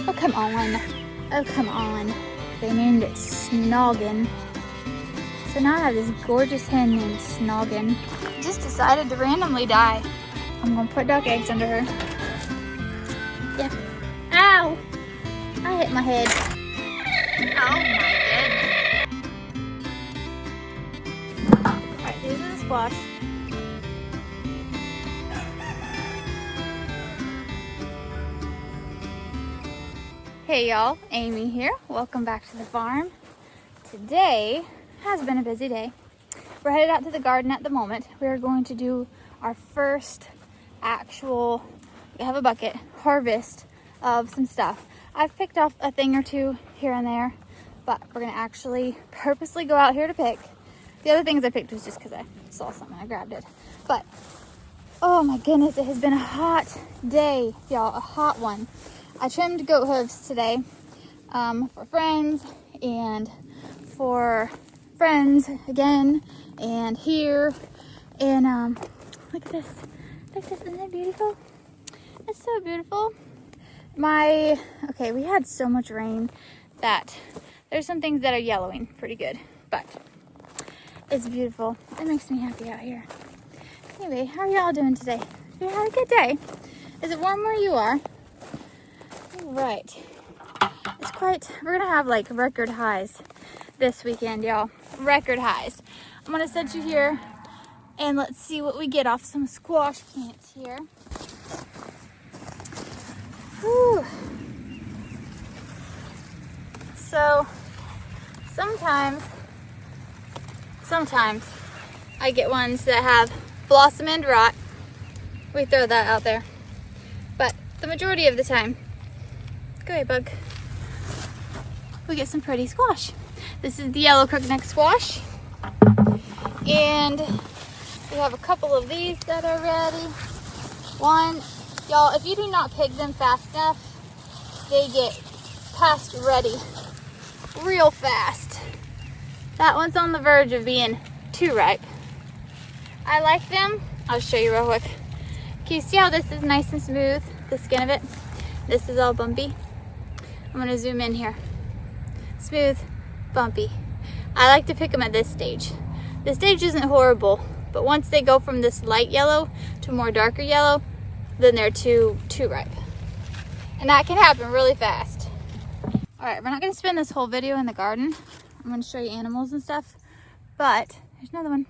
Oh, come on. Oh, come on. They named it Snoggin. So now I have this gorgeous hen named Snoggin. Just decided to randomly die. I'm gonna put duck eggs under her. Yeah. Ow! I hit my head. Oh my goodness. Alright, these are the squash. Hey y'all, Amy here. Welcome back to the farm. Today has been a busy day. We're headed out to the garden at the moment. We are going to do our first actual, we have a bucket, harvest of some stuff. I've picked off a thing or two here and there, but we're gonna actually purposely go out here to pick. The other things I picked was just because I saw something, I grabbed it. But, oh my goodness, it has been a hot day, y'all, a hot one. I trimmed goat hooves today for friends and for friends again and here. And look at this. Look at this. Isn't it beautiful? It's so beautiful. Okay, we had so much rain that there's some things that are yellowing pretty good, but it's beautiful. It makes me happy out here. Anyway, how are y'all doing today? You had a good day? Is it warm where you are? Right. We're gonna have like record highs this weekend, y'all. Record highs. I'm gonna set you here and let's see what we get off some squash plants here. Whew. So sometimes I get ones that have blossom end rot. We throw that out there. But the majority of the time, go away, bug. We get some pretty squash. This is the yellow crookneck squash. And we have a couple of these that are ready. One, y'all, if you do not pick them fast enough, they get past ready real fast. That one's on the verge of being too ripe. I like them. I'll show you real quick. Can you see how this is nice and smooth, the skin of it? This is all bumpy. I'm gonna zoom in here. Smooth, bumpy. I like to pick them at this stage. This stage isn't horrible, but once they go from this light yellow to more darker yellow, then they're too ripe. And that can happen really fast. All right, we're not gonna spend this whole video in the garden. I'm gonna show you animals and stuff, but there's another one.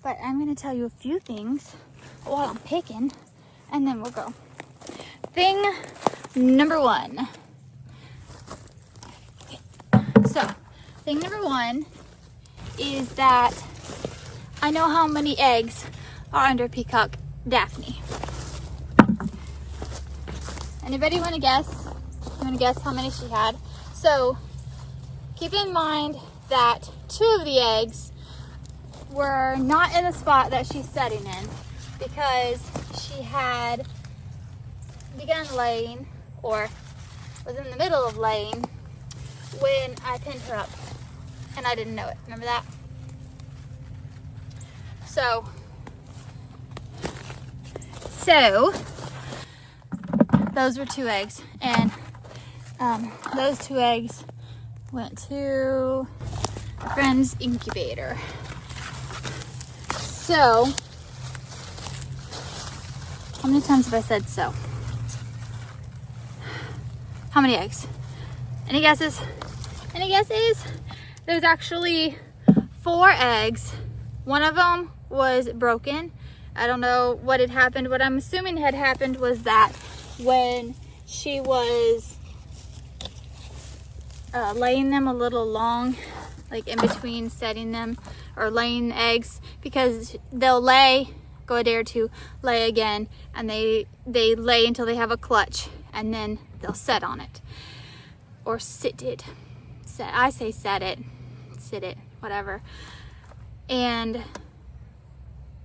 But I'm gonna tell you a few things while I'm picking, and then we'll go. Thing number one. Okay. So, thing number one is that I know how many eggs are under Peacock Daphne. Anybody want to guess? You want to guess how many she had? So, keep in mind that 2 of the eggs were not in the spot that she's setting in because she had begun laying or was in the middle of laying when I pinned her up and I didn't know it. Remember that? So those were 2 eggs, and those 2 eggs went to a friend's incubator. So, how many times have I said so? How many eggs? Any guesses? Any guesses? There's actually 4 eggs. One of them was broken. I don't know what had happened. What I'm assuming had happened was that when she was laying them a little long, like in between setting them or laying the eggs, because they'll lay, go a day or 2, lay again, and they lay until they have a clutch, and then they'll set on it or sit it. I say set it, sit it, whatever. And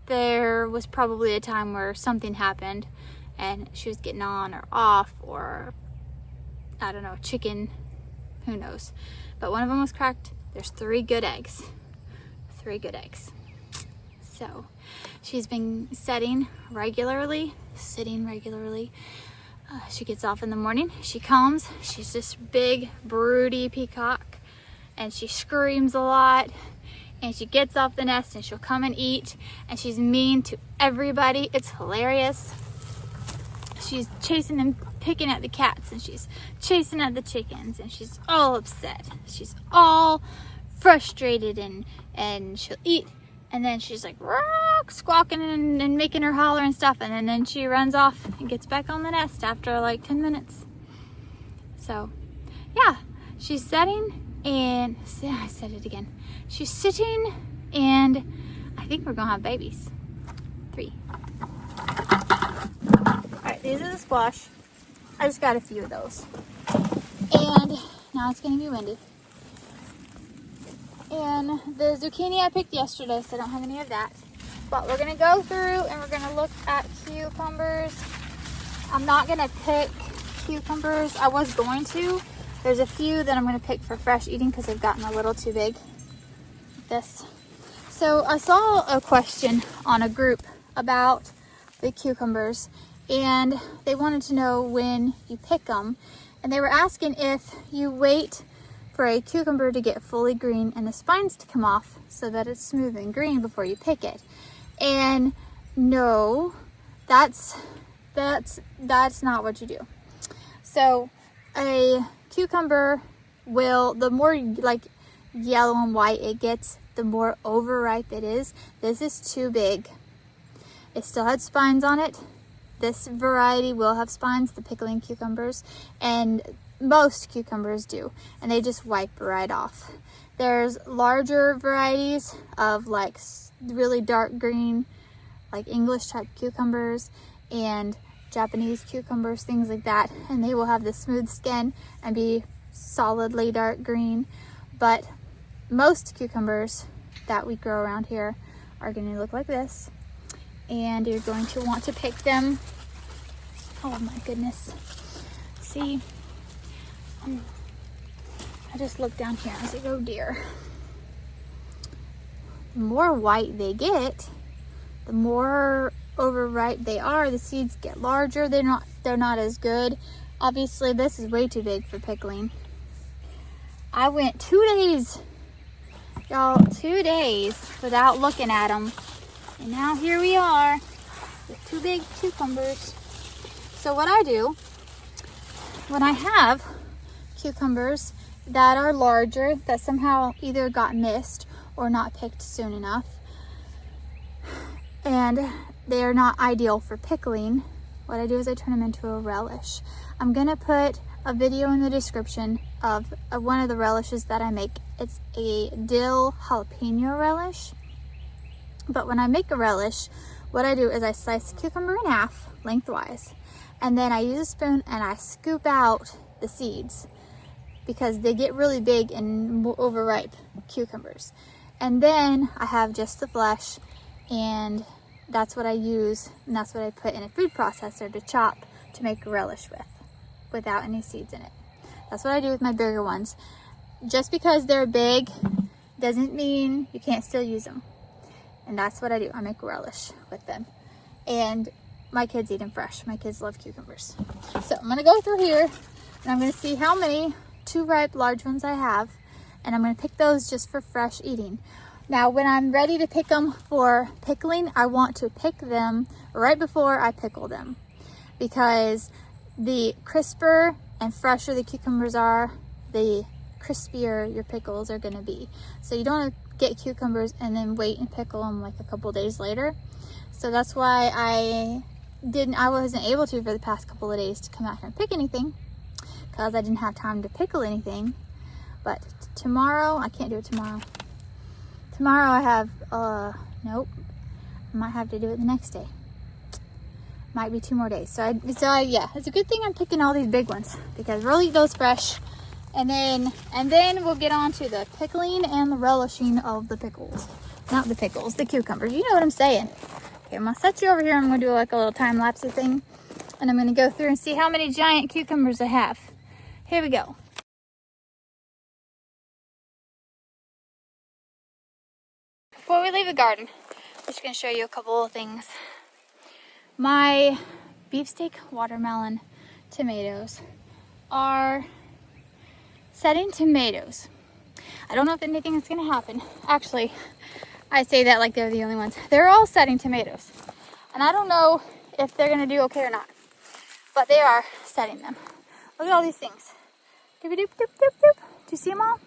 there was probably a time where something happened and she was getting on or off, or I don't know, chicken, who knows. But one of them was cracked. There's 3 good eggs. 3 good eggs. So she's been sitting regularly. She gets off in the morning. She comes. She's this big, broody peacock, and she screams a lot. And she gets off the nest, and she'll come and eat. And she's mean to everybody. It's hilarious. She's chasing and picking at the cats, and she's chasing at the chickens, and she's all upset. She's all frustrated, and she'll eat, and then she's like squawking and making her holler and stuff, and then she runs off and gets back on the nest after like 10 minutes. So yeah, she's sitting, and I said it again. She's sitting, and I think we're gonna have babies. 3. Alright, these are the squash. I just got a few of those. And now it's gonna be windy. And the zucchini I picked yesterday, so I don't have any of that. But we're gonna go through and we're gonna look at cucumbers. I'm not gonna pick cucumbers. I was going to. There's a few that I'm gonna pick for fresh eating because they've gotten a little too big. This. So I saw a question on a group about the cucumbers, and they wanted to know when you pick them. And they were asking if you wait for a cucumber to get fully green and the spines to come off so that it's smooth and green before you pick it. And no, that's not what you do. So a cucumber will, the more like yellow and white it gets, the more overripe it is. This is too big. It still had spines on it. This variety will have spines, the pickling cucumbers, and most cucumbers do, and they just wipe right off. There's larger varieties of like really dark green, like English type cucumbers and Japanese cucumbers, things like that, and they will have the smooth skin and be solidly dark green. But most cucumbers that we grow around here are going to look like this, and you're going to want to pick them. Oh my goodness. See, I just looked down here. I was like, oh dear. The more white they get, the more overripe they are. The seeds get larger. They're not as good. Obviously, this is way too big for pickling. I went 2 days, y'all, 2 days without looking at them. And now here we are with 2 big cucumbers. So what I do when I have cucumbers that are larger, that somehow either got missed or not picked soon enough, and they are not ideal for pickling, what I do is I turn them into a relish. I'm gonna put a video in the description of one of the relishes that I make. It's a dill jalapeno relish. But when I make a relish, what I do is I slice the cucumber in half lengthwise, and then I use a spoon and I scoop out the seeds because they get really big and overripe cucumbers. And then I have just the flesh, and that's what I use, and that's what I put in a food processor to chop to make a relish with, without any seeds in it. That's what I do with my bigger ones. Just because they're big doesn't mean you can't still use them. And that's what I do. I make a relish with them. And my kids eat them fresh. My kids love cucumbers. So I'm gonna go through here and I'm gonna see how many 2 ripe large ones I have. And I'm gonna pick those just for fresh eating. Now, when I'm ready to pick them for pickling, I want to pick them right before I pickle them, because the crisper and fresher the cucumbers are, the crispier your pickles are gonna be. So you don't want to get cucumbers and then wait and pickle them like a couple days later. So that's why I wasn't able to for the past couple of days to come out here and pick anything, because I didn't have time to pickle anything. But tomorrow, I can't do it tomorrow. Tomorrow I have, nope, I might have to do it the next day. Might be 2 more days. So yeah, it's a good thing I'm picking all these big ones, because we'll eat those fresh. And then we'll get on to the pickling and the relishing of the pickles. Not the pickles, the cucumbers. You know what I'm saying. Okay, I'm gonna set you over here. I'm gonna do like a little time lapse thing. And I'm gonna go through and see how many giant cucumbers I have. Here we go. Before we leave the garden, I'm just gonna show you a couple of things. My beefsteak watermelon tomatoes are setting tomatoes. I don't know if anything is going to happen. Actually, I say that like they're the only ones. They're all setting tomatoes. And I don't know if they're going to do okay or not. But they are setting them. Look at all these things. Doop, doop, doop, doop, doop. Do you see them all?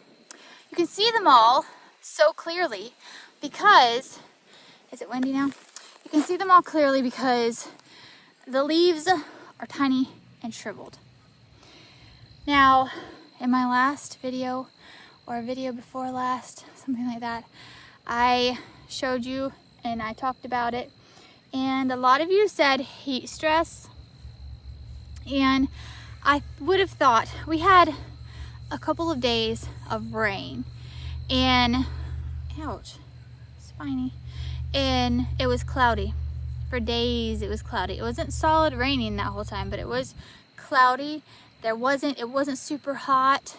You can see them all so clearly because, is it windy now? You can see them all clearly because the leaves are tiny and shriveled. Now, in my last video, or a video before last, something like that, I showed you and I talked about it. And a lot of you said heat stress. And I would have thought, we had a couple of days of rain and, ouch, spiny, and it was cloudy. For days it was cloudy. It wasn't solid raining that whole time, but it was cloudy. It wasn't super hot.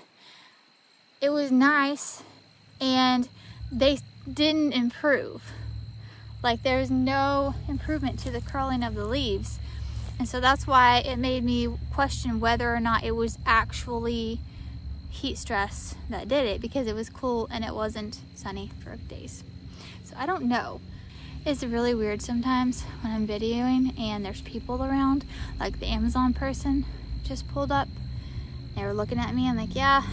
It was nice, and they didn't improve. Like, there's no improvement to the curling of the leaves. And so that's why it made me question whether or not it was actually heat stress that did it, because it was cool and it wasn't sunny for days. So I don't know. It's really weird sometimes when I'm videoing and there's people around, like the Amazon person just pulled up. They were looking at me. I'm like, yeah,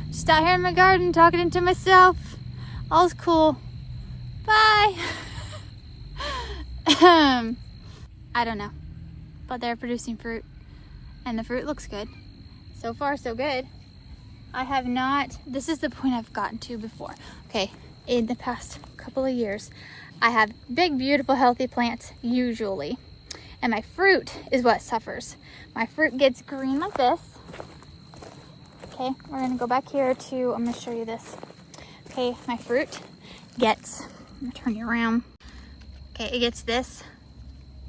just out here in my garden talking to myself. All's cool. Bye. I don't know. But they're producing fruit and the fruit looks good. So far, so good. I have not, this is the point I've gotten to before. Okay, in the past couple of years, I have big, beautiful, healthy plants usually. And my fruit is what suffers. My fruit gets green like this. Okay, we're gonna go back here to, I'm gonna show you this. Okay, my fruit gets, I'm gonna turn you around. Okay, it gets this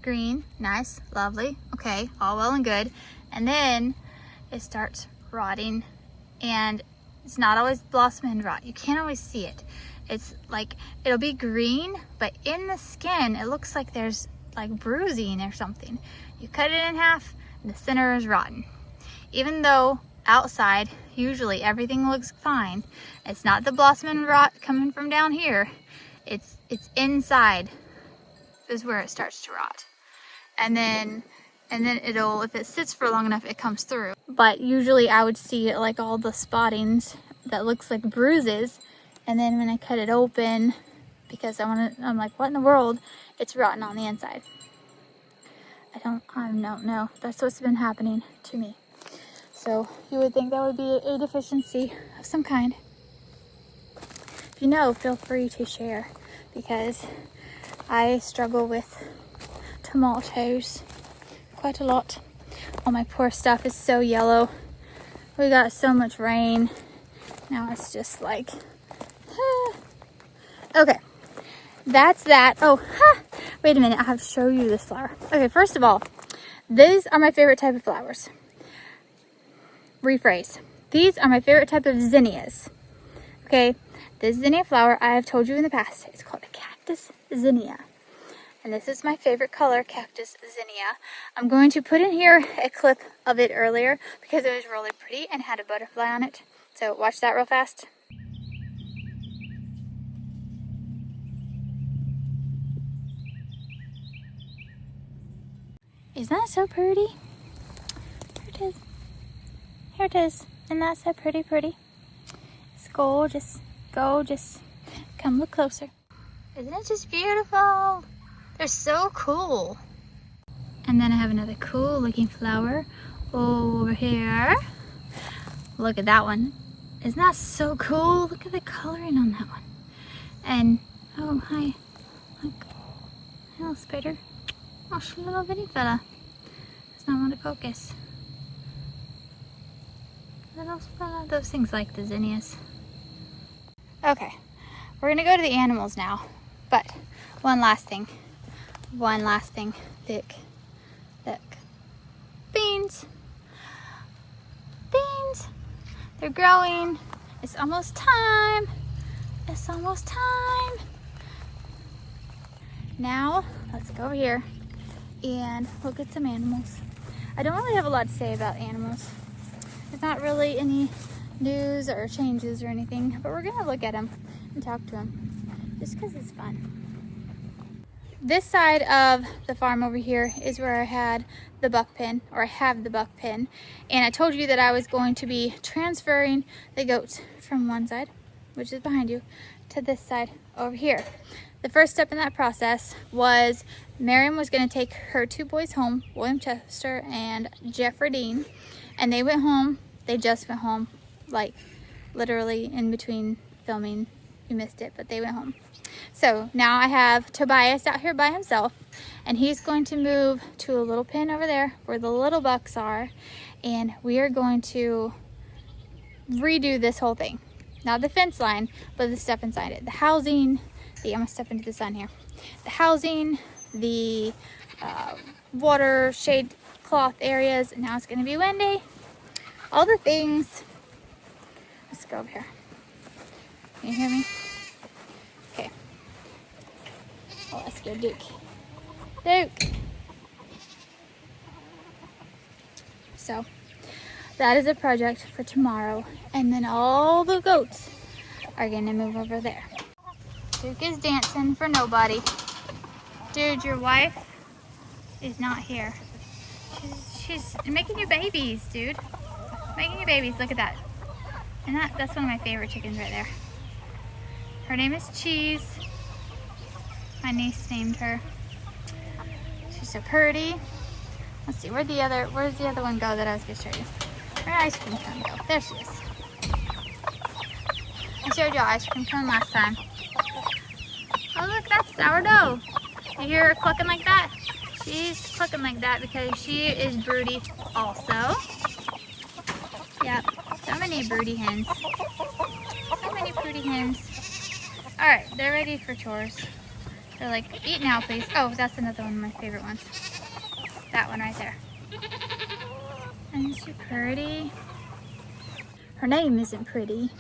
green, nice, lovely, okay, all well and good. And then it starts rotting, and it's not always blossom and rot. You can't always see it. It's like, it'll be green, but in the skin, it looks like there's like bruising or something. You cut it in half, and the center is rotten. Even though outside, usually everything looks fine. It's not the blossom and rot coming from down here. It's inside is where it starts to rot. And then it'll, if it sits for long enough, it comes through. But usually I would see it like all the spottings that looks like bruises. And then when I cut it open, because I'm like, what in the world? It's rotten on the inside. I don't know. That's what's been happening to me. So you would think that would be a deficiency of some kind. If you know, feel free to share, because I struggle with tomatoes quite a lot. All my poor stuff is so yellow. We got so much rain. Now it's just like, okay, that's that. Oh, wait a minute, I have to show you this flower. Okay, first of all, these are my favorite type of flowers. Rephrase. These are my favorite type of zinnias. Okay, this zinnia flower, I have told you in the past, it's called a cactus zinnia. And this is my favorite color, cactus zinnia. I'm going to put in here a clip of it earlier because it was really pretty and had a butterfly on it. So watch that real fast. Isn't that so pretty? Here it is. Here it is. Isn't that so pretty? It's gorgeous. Gorgeous. Come look closer. Isn't it just beautiful? They're so cool. And then I have another cool looking flower over here. Look at that one. Isn't that so cool? Look at the coloring on that one. And, oh, hi. Look. Hello, spider. Oh, she's a little bitty fella. Does not want to focus. Little fella. Those things like the zinnias. Okay, we're gonna go to the animals now. But one last thing. Look. Beans. They're growing. It's almost time. Now, let's go over here and look at some animals. I don't really have a lot to say about animals. There's not really any news or changes or anything, but we're gonna look at them and talk to them just because it's fun. This side of the farm over here is where I had the buck pen, or I have the buck pen, and I told you that I was going to be transferring the goats from one side, which is behind you, to this side over here. The first step in that process was Miriam was going to take her 2 boys home, William Chester and Jeffrey Dean, and they went home. They just went home, like literally in between filming. You missed it, but they went home. So now I have Tobias out here by himself, and he's going to move to a little pen over there where the little bucks are, and we are going to redo this whole thing. Not the fence line, but the stuff inside it. The housing, I'm gonna step into the sun here. The housing, the water, shade cloth areas. Now it's gonna be windy. All the things. Let's go over here. Can you hear me? Okay. Oh, let's go Duke. Duke! So, that is a project for tomorrow. And then all the goats are gonna move over there. Duke is dancing for nobody. Dude, your wife is not here. She's making you babies, dude. Making you babies, look at that. And that's one of my favorite chickens right there. Her name is Cheese. My niece named her. She's so pretty. Let's see, where's the other one go that I was gonna show you? Where'd ice cream cone go? There she is. I showed y'all ice cream cone last time. Oh look, that's sourdough. You hear her clucking like that? She's clucking like that because she is broody also. Yep, so many broody hens. So many broody hens. Alright, they're ready for chores. They're like, eat now please. Oh, that's another one of my favorite ones. That one right there. Isn't she pretty? Her name isn't pretty.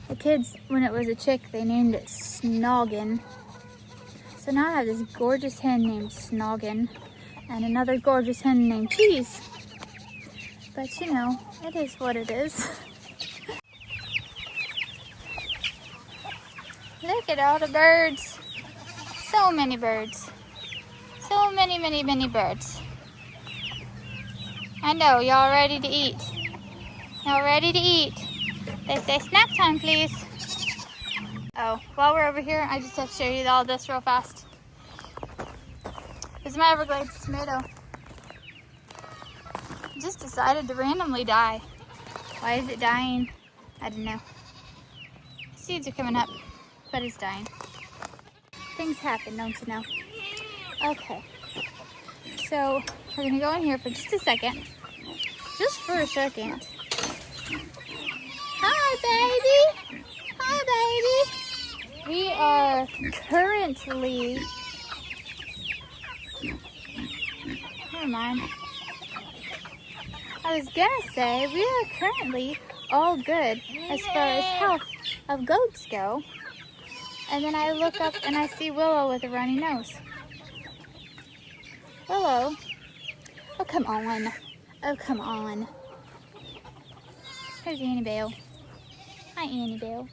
The kids, when it was a chick, they named it Snoggin. So now I have this gorgeous hen named Snoggin and another gorgeous hen named Cheese. But you know, it is what it is. Look at all the birds. So many birds. So many, many, many birds. I know, y'all ready to eat. Y'all ready to eat. They say snack time, please. Oh, while we're over here, I just have to show you all this real fast. This is my Everglades tomato. It just decided to randomly die. Why is it dying? I don't know. Seeds are coming up, but it's dying. Things happen, don't you know? Okay. So, we're gonna go in here for just a second. Just for a second. Hi, baby. Hi, baby. We are currently... Never mind. I was gonna say, we are currently all good as far as health of goats go. And then I look up and I see Willow with a runny nose. Willow. Oh, come on. Oh, come on. Here's Annabelle. Hi, Annabelle.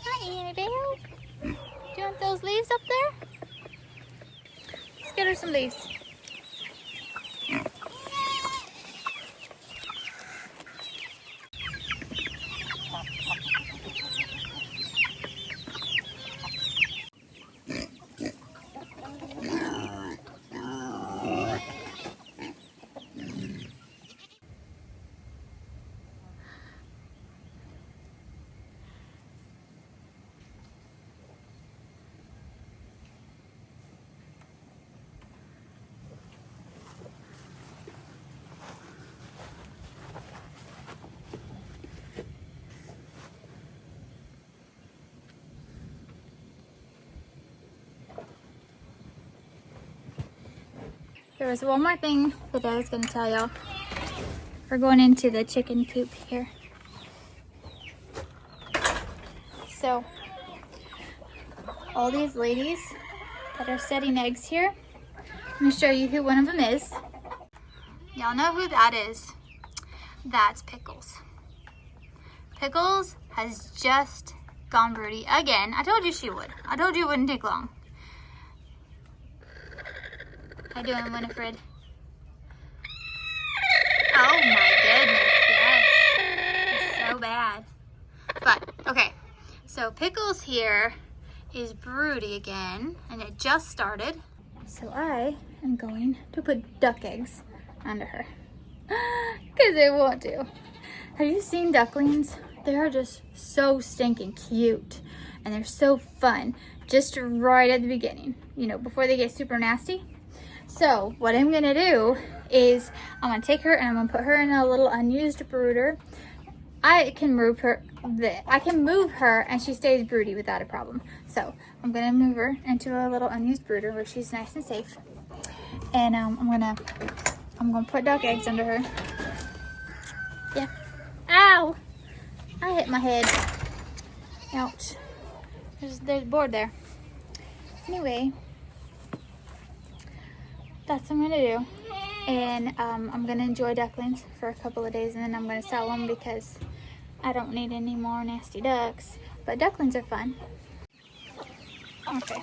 Hi, Annabelle. Do you want those leaves up there? Let's get her some leaves. There was one more thing that I was going to tell y'all. We're going into the chicken coop here. So, all these ladies that are setting eggs here, I'm going to show you who one of them is. Y'all know who that is. That's Pickles. Pickles has just gone broody again. I told you she would. I told you it wouldn't take long. How you doing, Winifred? Oh my goodness, yes. It's so bad. But, okay. So Pickles here is broody again, and it just started. So I am going to put duck eggs under her. Because I want to. Have you seen ducklings? They are just so stinking cute. And they're so fun. Just right at the beginning. You know, before they get super nasty. So what I'm going to do is I'm going to take her and I'm going to put her in a little unused brooder. I can move her and she stays broody without a problem. So I'm going to move her into a little unused brooder where she's nice and safe. And I'm going to put duck eggs under her. Yeah. Ow! I hit my head. Ouch. There's a board there. Anyway, that's what I'm gonna do. And I'm gonna enjoy ducklings for a couple of days and then I'm gonna sell them because I don't need any more nasty ducks. But ducklings are fun. Okay.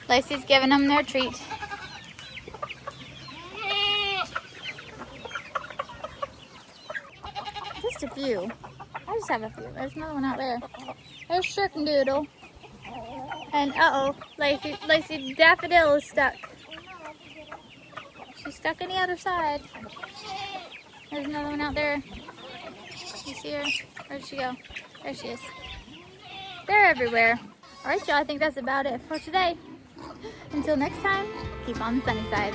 Lacey's giving them their treat. Just a few. I just have a few. There's another one out there. There's Shirkendoodle. And uh-oh, Lacey Daffodil is stuck. She's stuck on the other side. There's another one out there. You see her? Where'd she go? There she is. They're everywhere. Alright, y'all, I think that's about it for today. Until next time, keep on the sunny side.